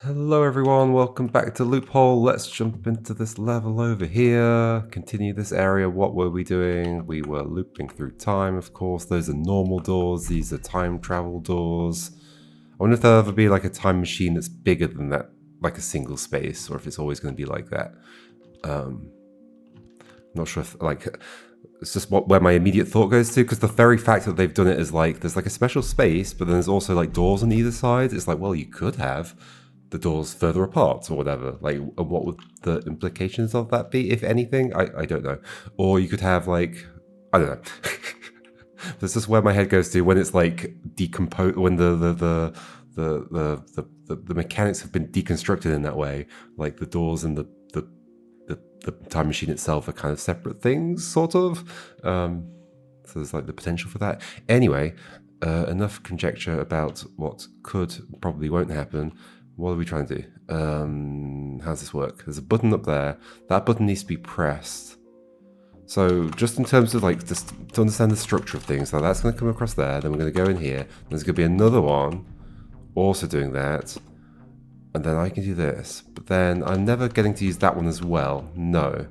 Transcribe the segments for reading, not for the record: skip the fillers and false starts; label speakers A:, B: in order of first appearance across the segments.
A: Hello everyone, welcome back to Loophole. Let's jump into this level over here. Continue this area. What were we doing? We were looping through time, of course. Those are normal doors. These are time travel doors. I wonder if there'll ever be like a time machine that's bigger than that, like a single space, or if it's always going to be like that. I'm not sure if it's just where my immediate thought goes to, because the very fact that they've done it is like there's like a special space, but then there's also like doors on either side. It's like, well, you could have the doors further apart or whatever. Like, what would the implications of that be, if anything? I don't know. Or you could have like, I don't know. That's just where my head goes to when it's like decompose, when the mechanics have been deconstructed in that way. Like the doors and the time machine itself are kind of separate things, sort of. So there's like the potential for that. Anyway, enough conjecture about what could, probably won't happen. What are we trying to do? How's this work? There's a button up there. That button needs to be pressed. So just in terms of like, just to understand the structure of things, so that's going to come across there. Then we're going to go in here. There's going to be another one also doing that. And then I can do this. But then I'm never getting to use that one as well. No.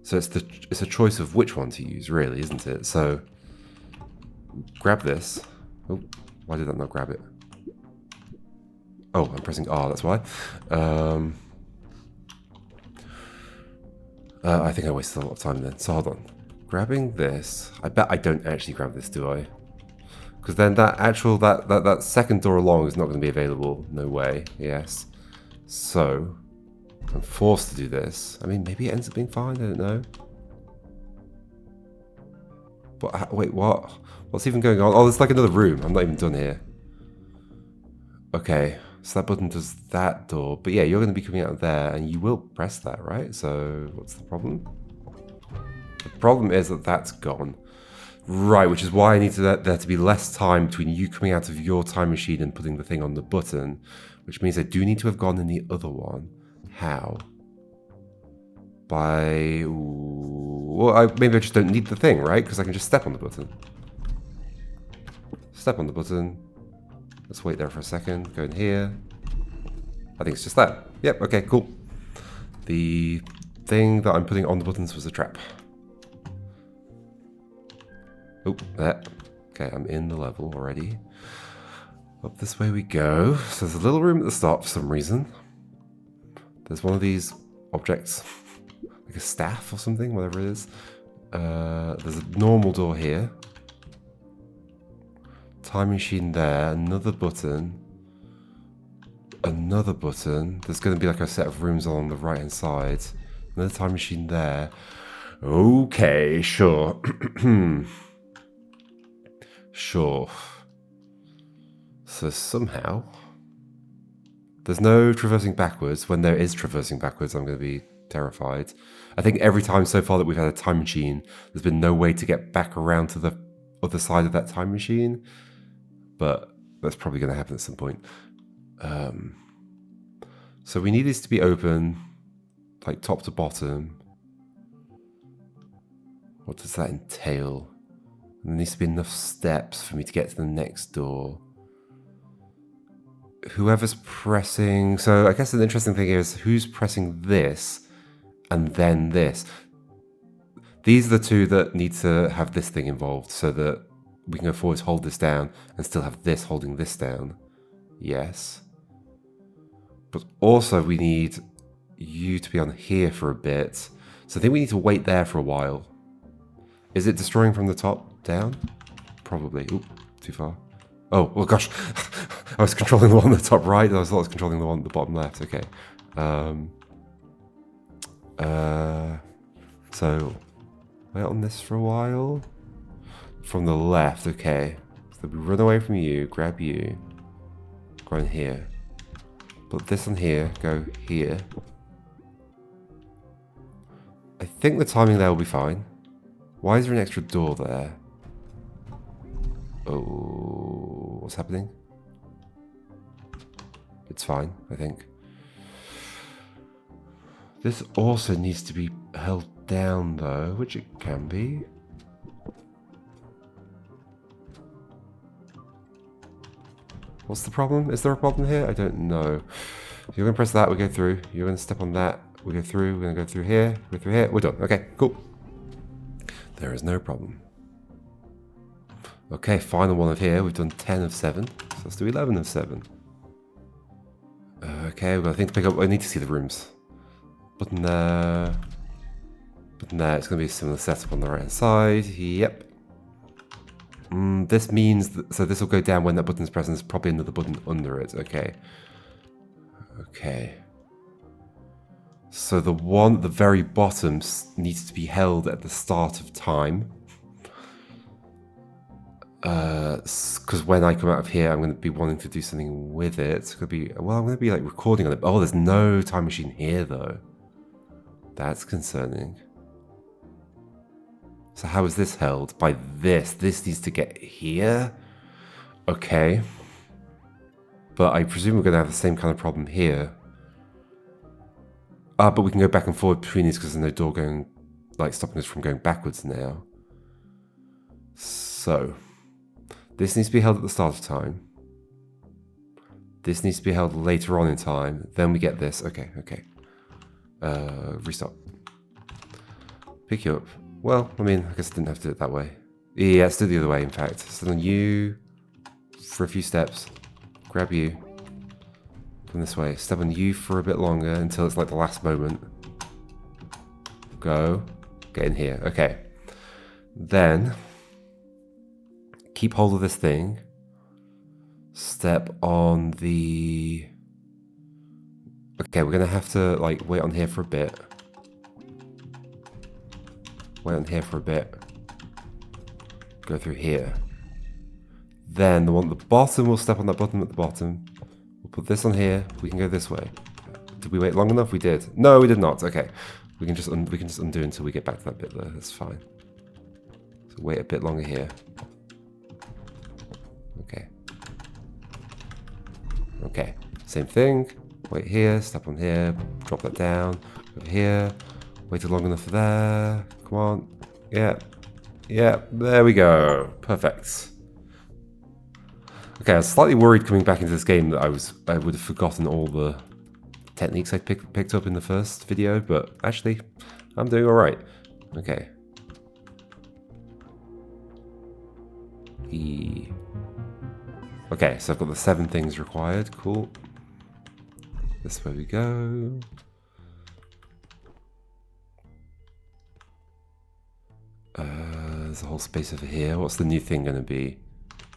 A: So it's a choice of which one to use, really, isn't it? So grab this. Oh, why did that not grab it? Oh, I'm pressing R, that's why. I think I wasted a lot of time then. So hold on. Grabbing this. I bet I don't actually grab this, do I? Because then that second door along is not going to be available. No way. Yes. So I'm forced to do this. I mean, maybe it ends up being fine. I don't know. But wait, what? What's even going on? Oh, there's like another room. I'm not even done here. Okay. So that button does that door. But yeah, you're going to be coming out of there, and you will press that, right? So what's the problem? The problem is that that's gone. Right, which is why I need there to be less time between you coming out of your time machine and putting the thing on the button, which means I do need to have gone in the other one. How? By... Well, maybe I just don't need the thing, right? Because I can just step on the button. Step on the button. Let's wait there for a second. Go in here. I think it's just that. Yep, okay, cool. The thing that I'm putting on the buttons was a trap. Oh, there. Okay, I'm in the level already. Up this way we go. So there's a little room at the start for some reason. There's one of these objects, like a staff or something, whatever it is. There's a normal door here. Time machine there, another button. Another button. There's going to be like a set of rooms along the right hand side. Another time machine there. Okay, sure. Sure. So somehow... There's no traversing backwards. When there is traversing backwards, I'm going to be terrified. I think every time so far that we've had a time machine, there's been no way to get back around to the other side of that time machine. But that's probably going to happen at some point. So we need this to be open, like top to bottom. What does that entail? There needs to be enough steps for me to get to the next door. Whoever's pressing... So I guess the interesting thing is who's pressing this and then this. These are the two that need to have this thing involved so that we can go forward, hold this down, and still have this holding this down. Yes. But also we need you to be on here for a bit. So I think we need to wait there for a while. Is it destroying from the top down? Probably. Oop, too far. Oh, well, gosh. I was controlling the one on the top right. I thought I was controlling the one at the bottom left. Okay. So, wait on this for a while. From the left, okay. So we run away from you, grab you. Go in here. Put this on here, go here. I think the timing there will be fine. Why is there an extra door there? Oh, what's happening? It's fine, I think. This also needs to be held down though, which it can be. What's the problem? Is there a problem here? I don't know. you're going to press that, we go through. You're going to step on that, we go through. We're going to go through here, go through here. We're done. Okay, cool. There is no problem. Okay, final one of here. We've done 10 of 7. So let's do 11 of 7. Okay, we've got a thing to pick up. I need to see the rooms. Button there. Button there. It's going to be a similar setup on the right hand side. Yep. This means that, so this will go down when that button's pressed, and there's probably another button under it. Okay. Okay. So the one at the very bottom needs to be held at the start of time. Because when I come out of here, I'm going to be wanting to do something with it. It's going to be, well, I'm going to be like recording on it. Oh, there's no time machine here though. That's concerning. So how is this held? By this. This needs to get here. Okay. But I presume we're going to have the same kind of problem here. But we can go back and forward between these because there's no door going, like stopping us from going backwards now. So, this needs to be held at the start of time. This needs to be held later on in time. Then we get this. Okay, okay. Restart. Pick you up. Well, I mean, I guess I didn't have to do it that way. Yeah, let's do it the other way, in fact. So on you for a few steps. Grab you. Come this way. Step on you for a bit longer until it's like the last moment. Go. Get in here. Okay. Then keep hold of this thing. Step on the... Okay, we're going to have to like wait on here for a bit. Wait on here for a bit. Go through here. Then the one at the bottom, we'll step on that button at the bottom. We'll put this on here. We can go this way. Did we wait long enough? We did. No, we did not. Okay. We can just undo until we get back to that bit there. That's fine. So wait a bit longer here. Okay. Okay. Same thing. Wait here. Step on here. Drop that down. Over here. Waited long enough for there. Come on. Yeah. Yeah. There we go. Perfect. Okay, I was slightly worried coming back into this game that I would have forgotten all the techniques I picked up in the first video, but actually, I'm doing all right. Okay. Okay, so I've got the 7 things required. Cool. This way we go. There's a whole space over here. What's the new thing going to be?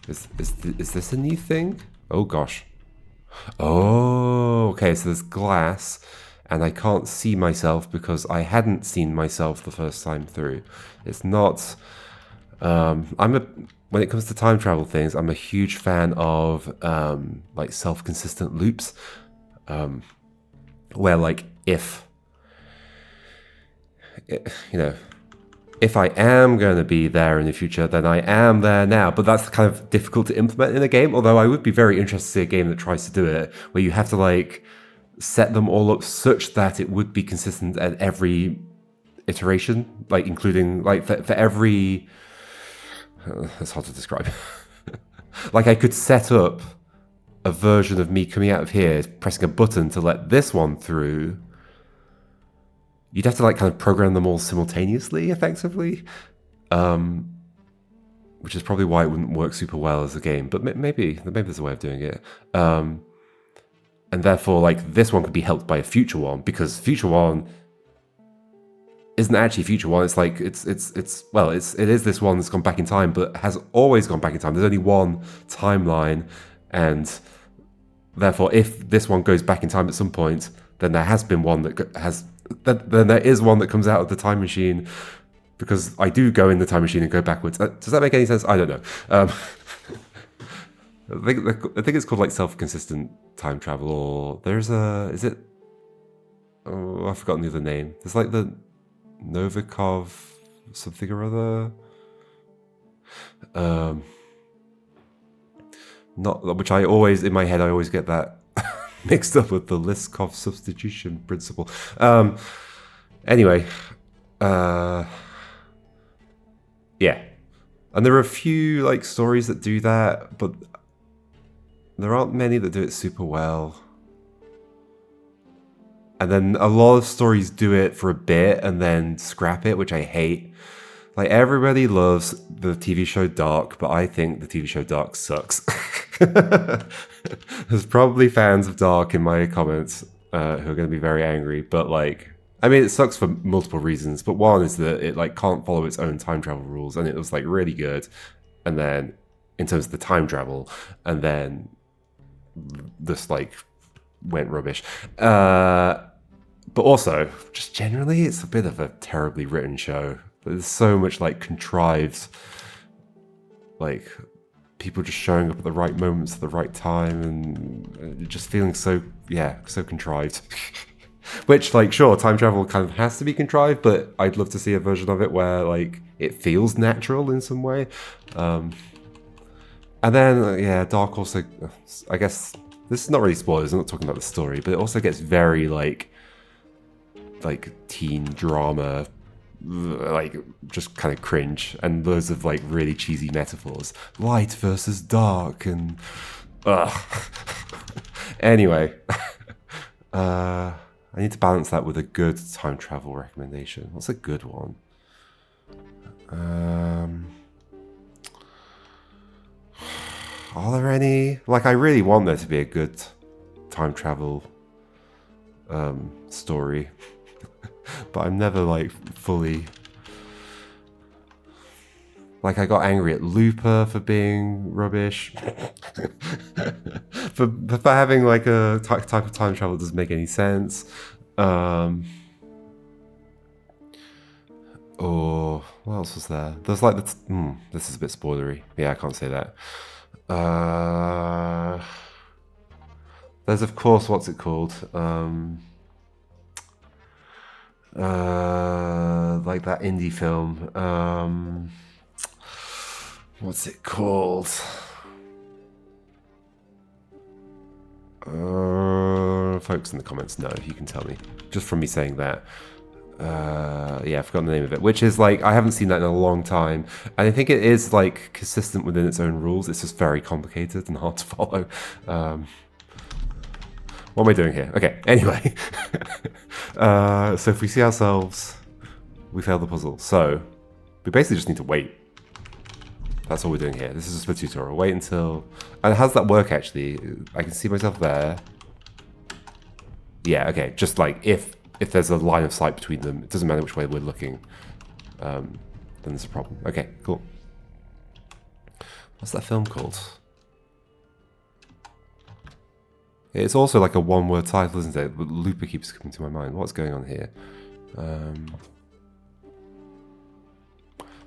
A: Is this a new thing? Oh gosh. Oh, okay, so there's glass, and I can't see myself because I hadn't seen myself the first time through. It's not... when it comes to time travel things, I'm a huge fan of like self-consistent loops, where like if I am going to be there in the future, then I am there now. But that's kind of difficult to implement in a game, although I would be very interested to see a game that tries to do it, where you have to like set them all up such that it would be consistent at every iteration, like including like for every... that's hard to describe. Like I could set up a version of me coming out of here, pressing a button to let this one through. You'd have to like kind of program them all simultaneously, effectively, which is probably why it wouldn't work super well as a game. But maybe there's a way of doing it, and therefore, like this one could be helped by a future one because future one isn't actually future one. It's like it is this one that's gone back in time, but has always gone back in time. There's only one timeline, and therefore, if this one goes back in time at some point, then there has been one that has. Then there is one that comes out of the time machine, because I do go in the time machine and go backwards. Does that make any sense? I don't know. I think it's called like self-consistent time travel, or there's a... Is it... Oh, I've forgotten the other name. There's like the Novikov something or other. Not... Which I always... In my head, I always get that mixed up with the Liskov substitution principle. Anyway, yeah, and there are a few like stories that do that, but there aren't many that do it super well. And then a lot of stories do it for a bit and then scrap it, which I hate. Like, everybody loves the TV show Dark, but I think the TV show Dark sucks. There's probably fans of Dark in my comments who are going to be very angry, but like, I mean, it sucks for multiple reasons, but one is that it like can't follow its own time travel rules, and it was like really good, and then in terms of the time travel, and then this like went rubbish. But also, just generally, it's a bit of a terribly written show. There's so much like contrived, like people just showing up at the right moments at the right time, and just feeling so contrived. Which, like, sure, time travel kind of has to be contrived, but I'd love to see a version of it where like it feels natural in some way. And then Dark also, I guess this is not really spoilers. I'm not talking about the story, but it also gets very like teen drama, like just kind of cringe, and loads of like really cheesy metaphors, light versus dark, and anyway, I need to balance that with a good time travel recommendation. What's a good one? Are there any? Like, I really want there to be a good time travel story. But I'm never like fully, like, I got angry at Looper for being rubbish. for having like a type of time travel that doesn't make any sense. Or what else was there? There's like this is a bit spoilery. Yeah, I can't say that. There's of course, what's it called? Like that indie film. What's it called? Folks in the comments know, you can tell me. Just from me saying that. I've forgotten the name of it. Which is like, I haven't seen that in a long time. And I think it is like consistent within its own rules. It's just very complicated and hard to follow. What am I doing here? Okay, anyway. So if we see ourselves, we fail the puzzle. So we basically just need to wait. That's all we're doing here. This is just a tutorial. Wait until... And how does that work, actually? I can see myself there. Yeah, okay. Just like if there's a line of sight between them, it doesn't matter which way we're looking, then there's a problem. Okay, cool. What's that film called? It's also like a one-word title, isn't it? But Looper keeps coming to my mind. What's going on here?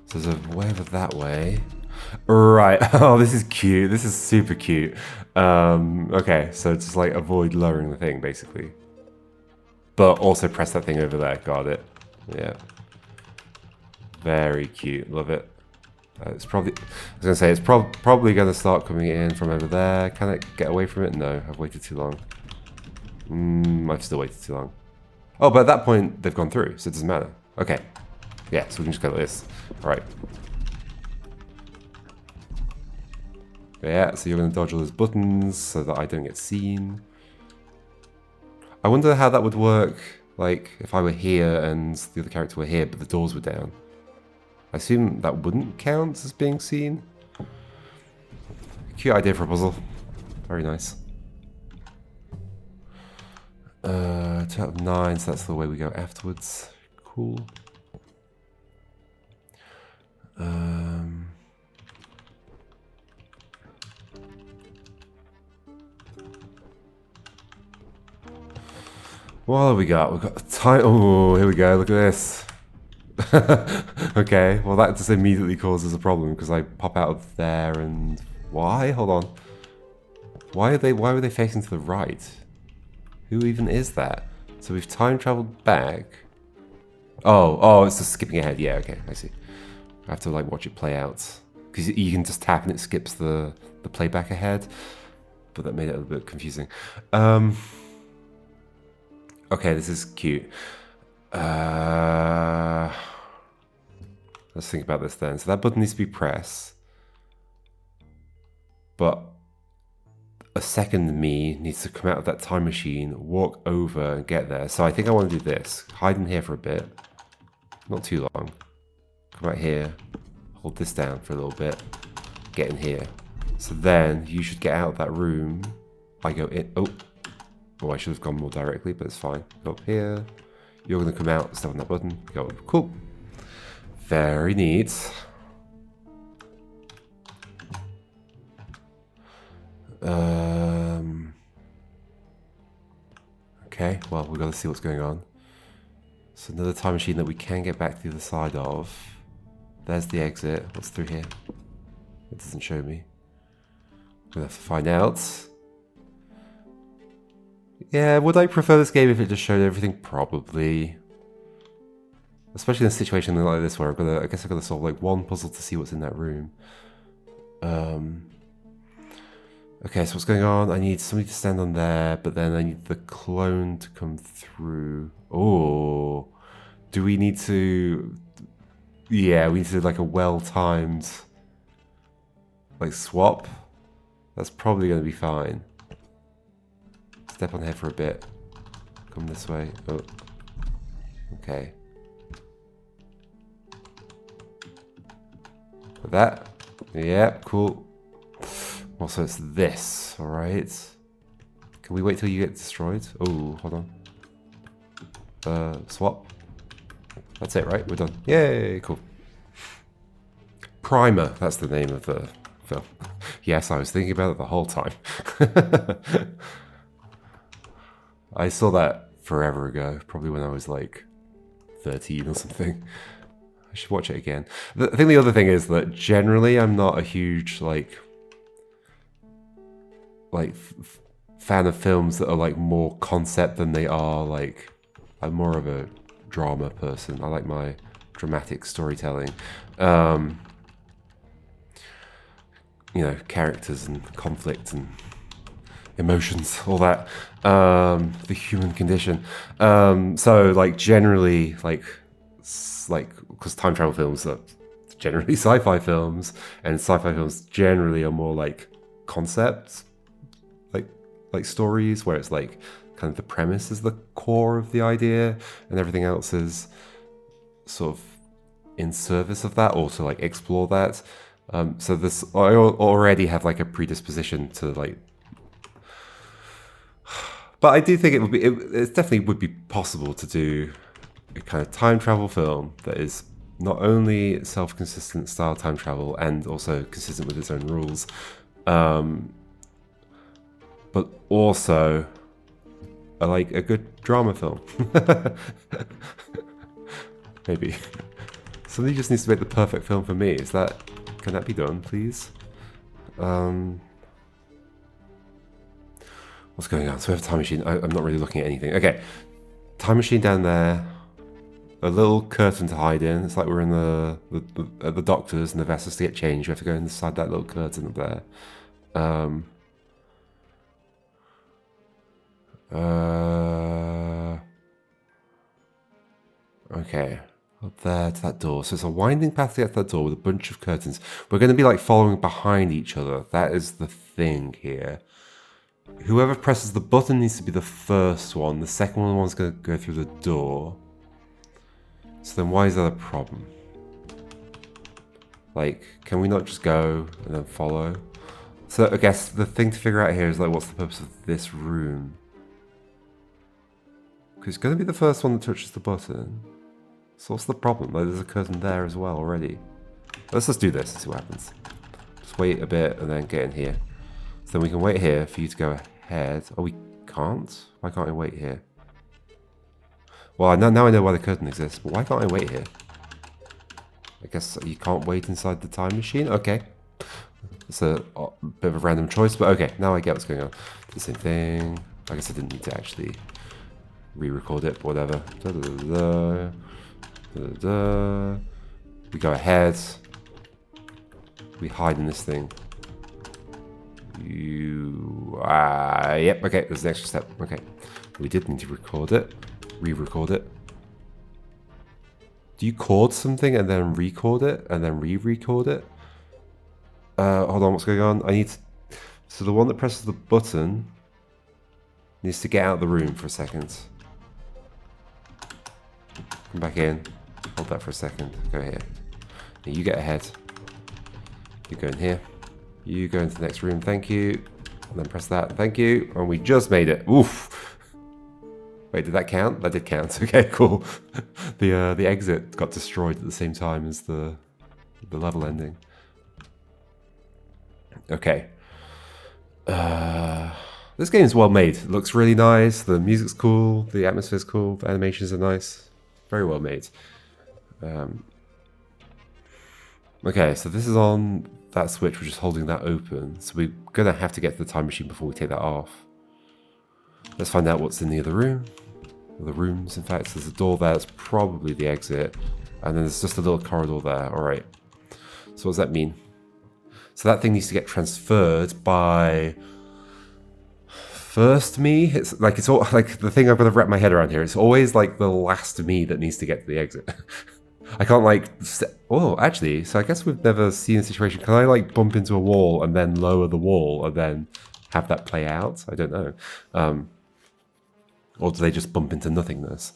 A: So there's a way over that way. Right. Oh, this is cute. This is super cute. Okay, so just like avoid lowering the thing, basically. But also press that thing over there. Got it. Yeah. Very cute. Love it. It's probably... I was going to say, it's probably going to start coming in from over there. Can I get away from it? No, I've waited too long. I've still waited too long. Oh, but at that point, they've gone through, so it doesn't matter. Okay. Yeah, so we can just go like this. All right. Yeah, so you're going to dodge all those buttons so that I don't get seen. I wonder how that would work, like, if I were here and the other character were here, but the doors were down. I assume that wouldn't count as being seen. Cute idea for a puzzle. Very nice. 2 out of 9, so that's the way we go afterwards. Cool. What have we got? We've got the time. Oh, here we go. Look at this. Okay, well that just immediately causes a problem because I pop out of there and... Why? Hold on. Why were they facing to the right? Who even is that? So we've time traveled back. Oh, it's just skipping ahead. Yeah, okay, I see. I have to like watch it play out. Because you can just tap and it skips the playback ahead. But that made it a little bit confusing. Okay, this is cute. Let's think about this then. So that button needs to be pressed. But a second me needs to come out of that time machine, walk over and get there. So I think I want to do this. Hide in here for a bit. Not too long. Come out here. Hold this down for a little bit. Get in here. So then you should get out of that room. I go in. Oh, I should have gone more directly, but it's fine. Go up here. You're going to come out, step on that button. Go up. Cool. Very neat. Okay, well, we've got to see what's going on. So another time machine that we can get back to the other side of. There's the exit. What's through here? It doesn't show me. I'm gonna have to find out. Yeah, would I prefer this game if it just showed everything? Probably. Especially in a situation like this where I guess I've got to solve like one puzzle to see what's in that room. Okay, so what's going on? I need somebody to stand on there, but then I need the clone to come through. Oh, do we need to... Yeah, we need to do like a well-timed like swap. That's probably going to be fine. Step on here for a bit. Come this way. Oh, okay. Like that. Yeah, cool. Also, it's this, alright. Can we wait till you get destroyed? Oh, hold on. Swap. That's it, right? We're done. Yay, cool. Primer, that's the name of the film. Yes, I was thinking about it the whole time. I saw that forever ago, probably when I was like 13 or something. I should watch it again. I think the other thing is that generally I'm not a huge fan of films that are like more concept than they are like... I'm more of a drama person. I like my dramatic storytelling. You know, characters and conflict and emotions, all that. The human condition. So like generally because time travel films are generally sci-fi films, and sci-fi films generally are more like concepts, like stories where it's like kind of the premise is the core of the idea and everything else is sort of in service of that or to like explore that. So this, I already have like a predisposition to like, but I do think it definitely would be possible to do a kind of time travel film that is not only self-consistent style time travel and also consistent with its own rules, but also like a good drama film. Maybe. Somebody just needs to make the perfect film for me. Can that be done, please? What's going on? So we have a time machine. I'm not really looking at anything. Okay. Time machine down there. A little curtain to hide in. It's like we're in the doctors and the vessels to get changed. We have to go inside that little curtain up there. Okay. Up there to that door. So it's a winding path to get to that door with a bunch of curtains. We're going to be like following behind each other. That is the thing here. Whoever presses the button needs to be the first one. The second one's going to go through the door. So then why is that a problem? Like, can we not just go and then follow? So I guess the thing to figure out here is like, what's the purpose of this room? Because it's going to be the first one that touches the button. So what's the problem? Like, there's a curtain there as well already. Let's just do this and see what happens. Just wait a bit and then get in here. So then we can wait here for you to go ahead. Oh, we can't? Why can't I wait here? Well, now I know why the curtain exists, but why can't I wait here? I guess you can't wait inside the time machine? Okay. It's a bit of a random choice, but okay, now I get what's going on. The same thing. I guess I didn't need to actually re-record it, but whatever. Da, da, da, da. Da, da, da. We go ahead. We hide in this thing. Yep, okay, there's the extra step. Okay. We did need to record it. Re-record it. Do you chord something and then record it and then re-record it? Hold on, what's going on? I need to... So the one that presses the button needs to get out of the room for a second. Come back in. Hold that for a second. Go here. Now you get ahead. You go in here. You go into the next room. Thank you. And then press that. Thank you. And we just made it. Oof. Wait, did that count? That did count. Okay, cool. The exit got destroyed at the same time as the level ending. Okay. This game is well made. It looks really nice. The music's cool. The atmosphere's cool. The animations are nice. Very well made. Okay, so this is on that switch. We're just holding that open. So we're going to have to get to the time machine before we take that off. Let's find out what's in the other room. The rooms, in fact. There's a door there. That's probably the exit. And then there's just a little corridor there. All right. So what does that mean? So that thing needs to get transferred by first me. It's all like the thing I've got to wrap my head around here. It's always like the last me that needs to get to the exit. I can't like. Oh, actually, so I guess we've never seen a situation. Can I like bump into a wall and then lower the wall and then have that play out? I don't know. Or do they just bump into nothingness?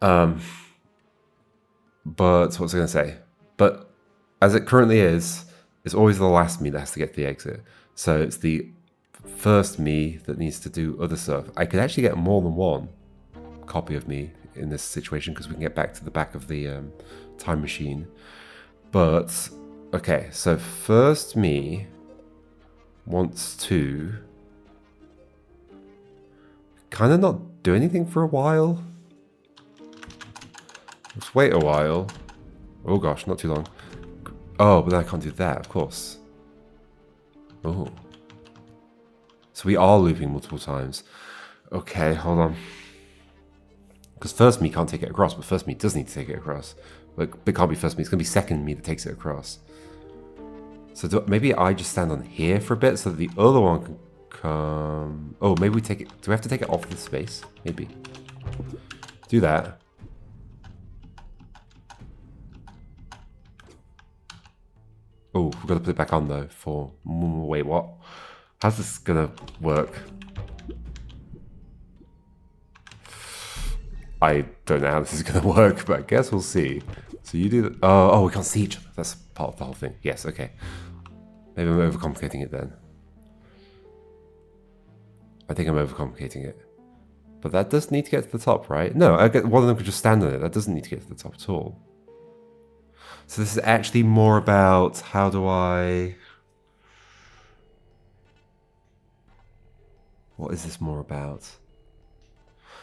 A: But what was I going to say? But as it currently is, it's always the last me that has to get to the exit. So it's the first me that needs to do other stuff. I could actually get more than one copy of me in this situation because we can get back to the back of the time machine. But, okay, so first me wants to kind of not do anything for a while. Let's wait a while. Oh gosh, not too long. Oh, but then I can't do that, of course. Oh. So we are looping multiple times. Okay, hold on. Because first me can't take it across, but first me does need to take it across. Like, it can't be first me, it's going to be second me that takes it across. So maybe I just stand on here for a bit so that the other one can come... Oh, maybe we take it... Do we have to take it off the space? Maybe. Do that. Oh, we've got to put it back on though for... Wait, what? How's this going to work? I don't know how this is going to work, but I guess we'll see. So you do that. Oh, we can't see each other. That's part of the whole thing. Yes, okay. Maybe I'm overcomplicating it then. I think I'm overcomplicating it. But that does need to get to the top, right? No, one of them could just stand on it. That doesn't need to get to the top at all. So this is actually more about how do I... What is this more about?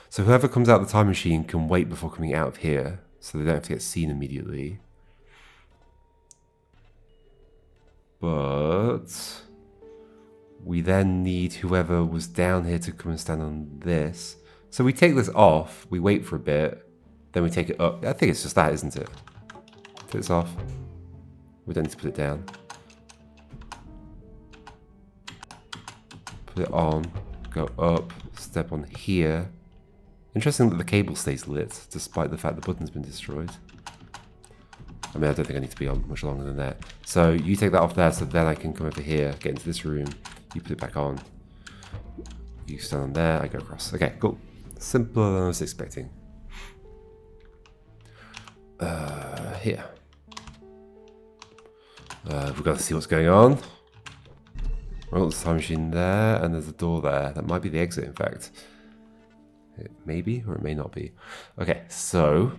A: So whoever comes out of the time machine can wait before coming out of here, so they don't have to get seen immediately. But we then need whoever was down here to come and stand on this. So we take this off, we wait for a bit, then we take it up. I think it's just that, isn't it? Take this off. We don't need to put it down. Put it on, go up, step on here. Interesting that the cable stays lit, despite the fact the button's been destroyed. I mean, I don't think I need to be on much longer than that. So you take that off there, so then I can come over here, get into this room. You put it back on. You stand on there, I go across. Okay, cool. Simpler than I was expecting. Here. We've got to see what's going on. Well, there's a time machine there, and there's a door there. That might be the exit, in fact. It may be, or it may not be. Okay, so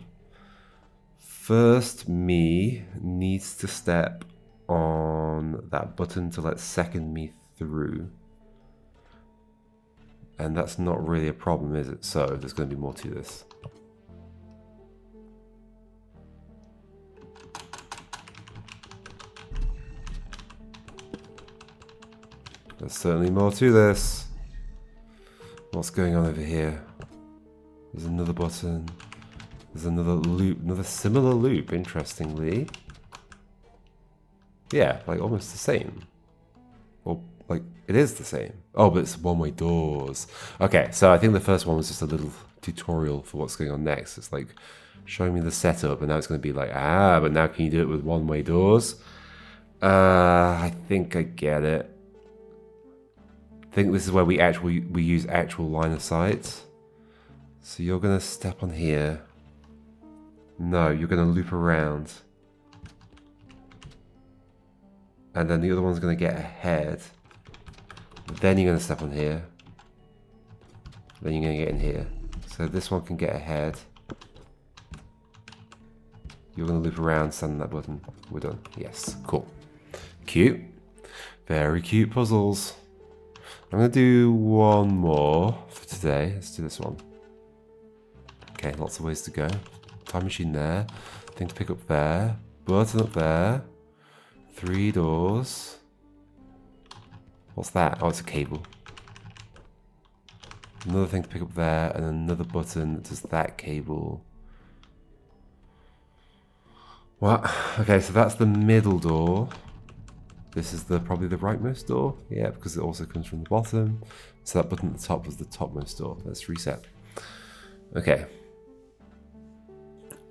A: first me needs to step on that button to let second me through. And that's not really a problem, is it? So there's going to be more to this. There's certainly more to this. What's going on over here? There's another button. There's another loop, another similar loop, interestingly. Yeah, like almost the same. Or like, it is the same. Oh, but it's one-way doors. Okay, so I think the first one was just a little tutorial for what's going on next. It's like showing me the setup, and now it's going to be like, but now can you do it with one-way doors? I think I get it. think this is where we use actual line of sight. So you're gonna step on here. No, you're gonna loop around. And then the other one's gonna get ahead. Then you're gonna step on here. Then you're gonna get in here. So this one can get ahead. You're gonna loop around, stand on that button. We're done. Yes, cool. Cute. Very cute puzzles. I'm gonna do one more for today. Let's do this one. Okay, lots of ways to go. Time machine there. Thing to pick up there. Button up there. 3 doors. What's that? Oh, it's a cable. Another thing to pick up there, and another button that does that cable. What? Okay, so that's the middle door. This is probably the rightmost door. Yeah, because it also comes from the bottom. So that button at the top was the topmost door. Let's reset. Okay.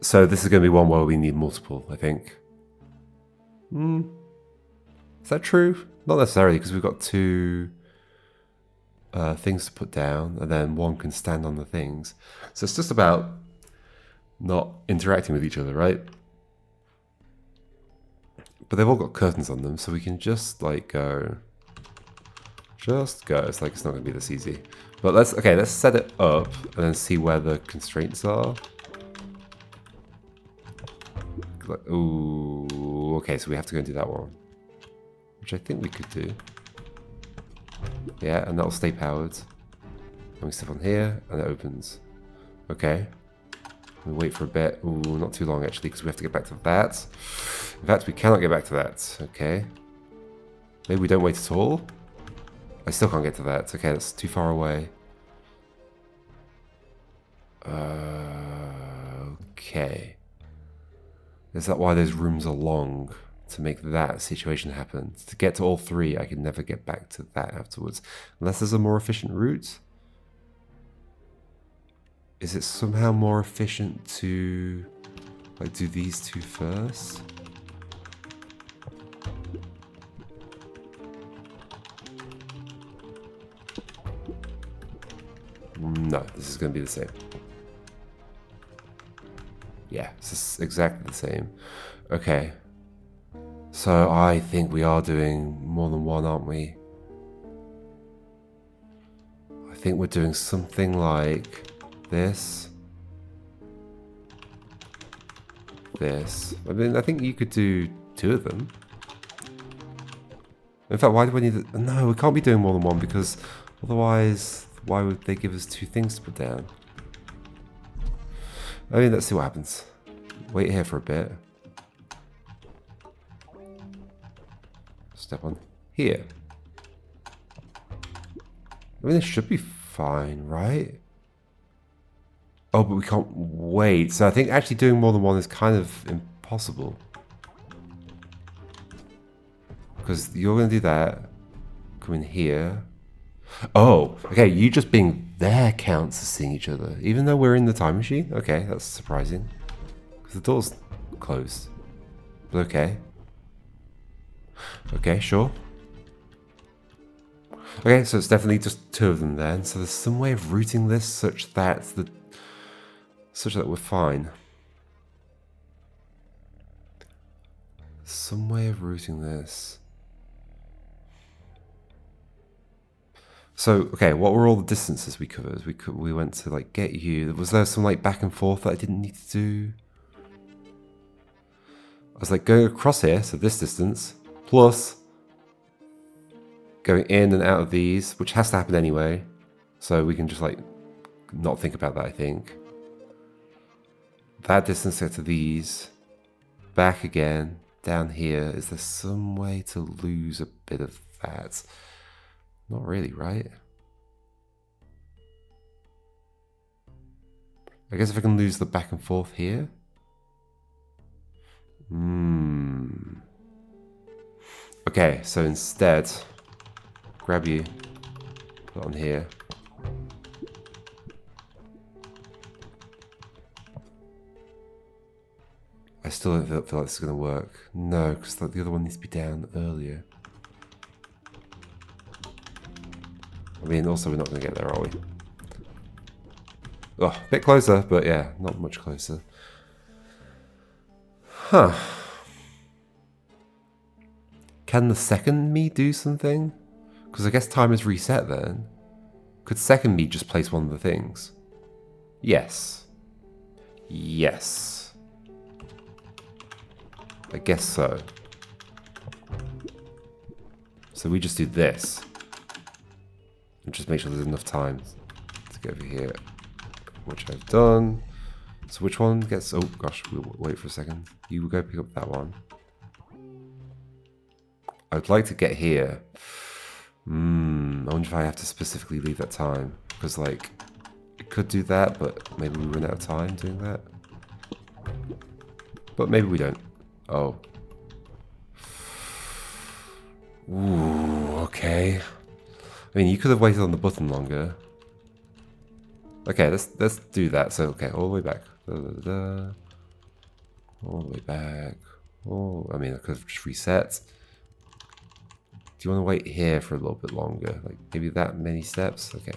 A: So this is going to be one where we need multiple, I think. Is that true? Not necessarily, because we've got 2 things to put down, and then one can stand on the things. So it's just about not interacting with each other, right? But they've all got curtains on them, so we can just like go. Just go. It's like it's not going to be this easy. But let's set it up and then see where the constraints are. Like, ooh, okay, so we have to go and do that one, which I think we could do. Yeah, and that'll stay powered. And we step on here, and it opens. Okay. We wait for a bit. Ooh, not too long actually, because we have to get back to that. In fact, we cannot get back to that. Okay. Maybe we don't wait at all. I still can't get to that. Okay, that's too far away. Okay. Is that why those rooms are long? To make that situation happen. To get to all 3, I can never get back to that afterwards. Unless there's a more efficient route. Is it somehow more efficient to like do these 2 first? No, this is going to be the same. Yeah, this is exactly the same. Okay. So I think we are doing more than one, aren't we? I think we're doing something like this. This. I mean, I think you could do 2 of them. In fact, why do we need... No, we can't be doing more than one, because otherwise, why would they give us 2 things to put down? I mean, let's see what happens. Wait here for a bit. Step on here. I mean, this should be fine, right? Oh, but we can't wait. So I think actually doing more than one is kind of impossible. Because you're going to do that. Come in here. Oh, okay. You just being there counts as seeing each other. Even though we're in the time machine? Okay, that's surprising. Because the door's closed. But okay. Okay, sure. Okay, so it's definitely just 2 of them then. So there's some way of routing this such that we're fine. Some way of routing this. So, okay, what were all the distances we covered? We went to like get you. Was there some like back and forth that I didn't need to do? I was like going across here, so this distance, plus going in and out of these, which has to happen anyway. So we can just like not think about that, I think. That distance to these, back again, down here. Is there some way to lose a bit of that? Not really, right? I guess if I can lose the back and forth here. Okay, so instead, grab you, put it on here. I still don't feel like this is going to work. No, because the other one needs to be down earlier. I mean, also we're not going to get there, are we? Oh, a bit closer, but yeah, not much closer. Huh. Can the second me do something? Because I guess time is reset then. Could second me just place one of the things? Yes. Yes. I guess so. So we just do this. And just make sure there's enough time to get over here. Which I've done. So which one gets... Oh gosh, we'll wait for a second. You will go pick up that one. I'd like to get here. I wonder if I have to specifically leave that time. Because, like, it could do that, but maybe we run out of time doing that. But maybe we don't. Oh. Ooh, okay. I mean, you could have waited on the button longer. Okay, let's do that. So, okay, all the way back. All the way back. Oh, I mean, I could have just reset. Do you want to wait here for a little bit longer? Like, maybe that many steps? Okay.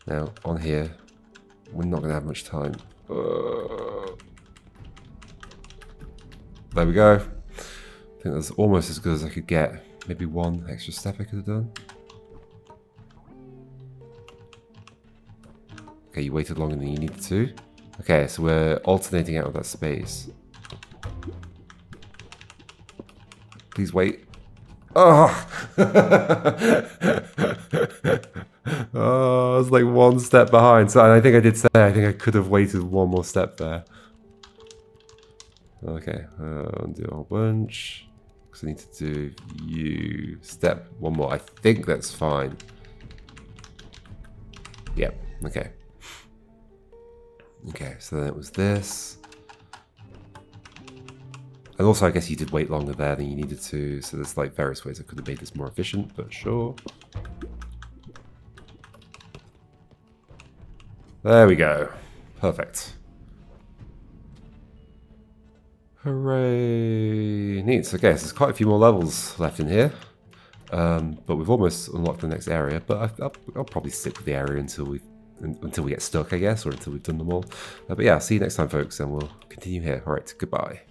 A: Now, on here, we're not going to have much time. There we go. I think that's almost as good as I could get. Maybe one extra step I could have done. Okay, you waited longer than you needed to. Okay, so we're alternating out of that space. Please wait. Oh! Oh, I was like one step behind. So I think I did say I think I could have waited one more step there. Okay, undo a whole bunch. Because I need to do you step one more. I think that's fine. Yep, okay. Okay, so then it was this. And also, I guess you did wait longer there than you needed to, so there's like various ways I could have made this more efficient, but sure. There we go. Perfect. Hooray! Neat. So, okay, so there's quite a few more levels left in here. But we've almost unlocked the next area, but I'll probably stick with the area until we get stuck, I guess, or until we've done them all. But yeah, see you next time, folks, and we'll continue here. All right, goodbye.